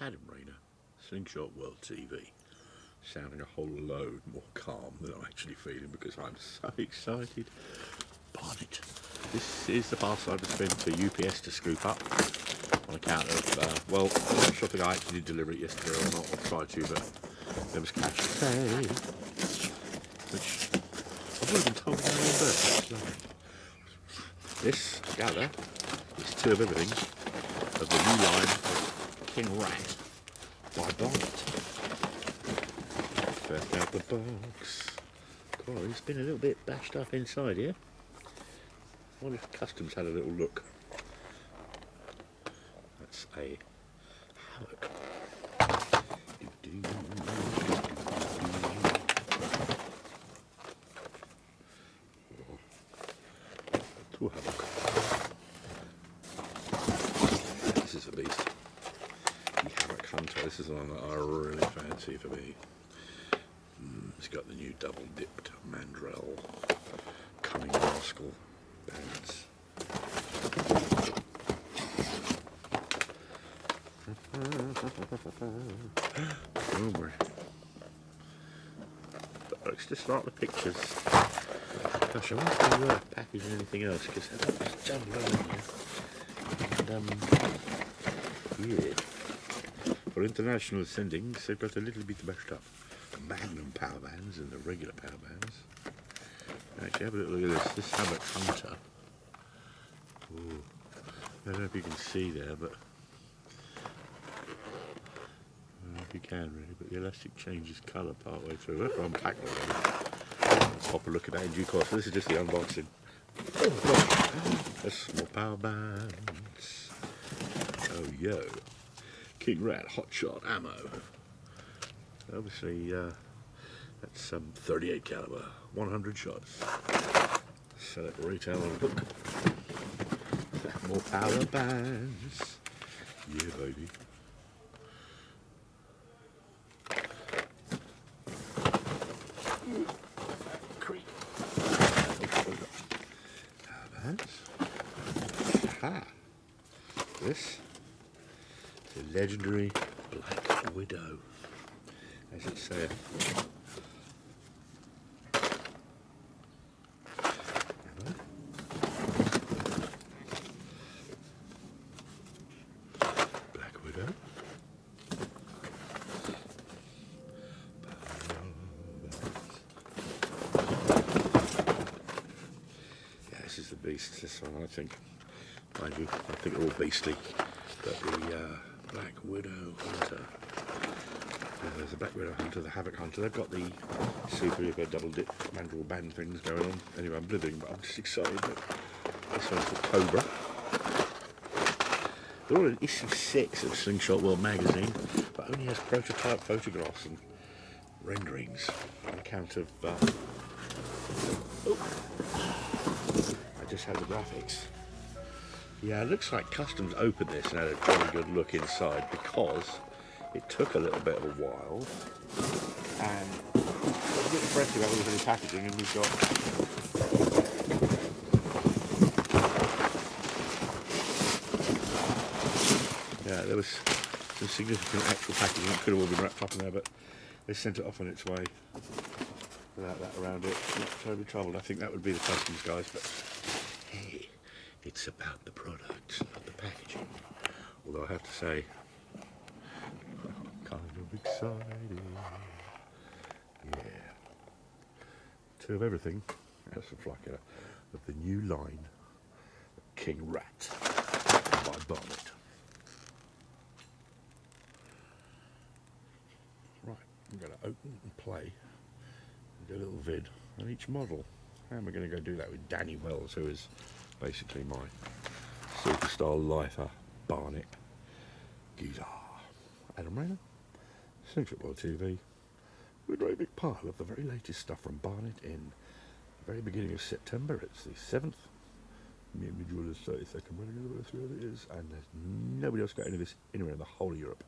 Adam Rayner, Slingshot World TV, sounding a whole load more calm than I'm actually feeling because I'm so excited. Barnett. This is the parcel I've just been to UPS to scoop up on account of, well, I'm not sure if I actually did deliver it yesterday or not, I'll try to, but there was cash to pay, which I've already been told to reimburse. This, I gather, is two of everything of the new line of King Rat by Barnett. First out the box. God, it's been a little bit bashed up inside here. I wonder if Customs had a little look. That's a Havoc. Two Havoc. This is a beast. The Havoc Hunter. This is the one that I really fancy for me. It's got the new double dipped mandrel Cunning Rascal bands. Oh boy. But let's just start the pictures. Gosh, I wonder if they were packaging anything else because they're just jumbled on here. And yeah. For international sendings, they've got a little bit mashed up. Magnum power bands and the regular power bands. Actually, have a little look at this. This Havoc Hunter. Ooh. I don't know if you can see there, but I don't know if you can really, but the elastic changes colour part way through. That's unpacked already. I'll pop a look at that in due course. This is just the unboxing. Oh, there's more power bands. Oh, yo. King Rat Hotshot ammo. Obviously, that's 38 caliber, 100 shots. Sell it retail on hook. More power bands. Yeah, baby. Creep. Power bands. Aha. This is a legendary Black Widow. As it says. Black Widow. Yeah, this is the beast, this one I think. Mind you, I think they're all beastly. But the Black Widow Hunter. There's the Black Widow Hunter, the Havoc Hunter. They've got the super double dip mandrel band things going on. Anyway, I'm blithering, but I'm just excited that this one's the Cobra. They're all in issue 6 of Slingshot World Magazine, but only has prototype photographs and renderings on account of. I just had the graphics. Yeah, it looks like Customs opened this and had a pretty good look inside because it took a little bit of a while, and it's a bit impressive how there was any packaging, and we've got there was some significant actual packaging. It could have all been wrapped up in there, but they sent it off on its way without that around it. Not terribly troubled. I think that would be the Customs guys, but hey, it's about the product, not the packaging. Although I have to say, kind of excited. Yeah. Two of everything. That's a flacker of the new line King Rat by Barnett. Right, I'm going to open and play and do a little vid on each model. How am I going to go do that with Danny Wells, who is basically my superstar lifer Barnett geezer. Adam Rayner, Slingshot World TV, with a very big pile of the very latest stuff from Barnett in the very beginning of September. It's the 7th. Me and Midge the 32nd. Whatever it is, and there's nobody else got any of this anywhere in the whole of Europe.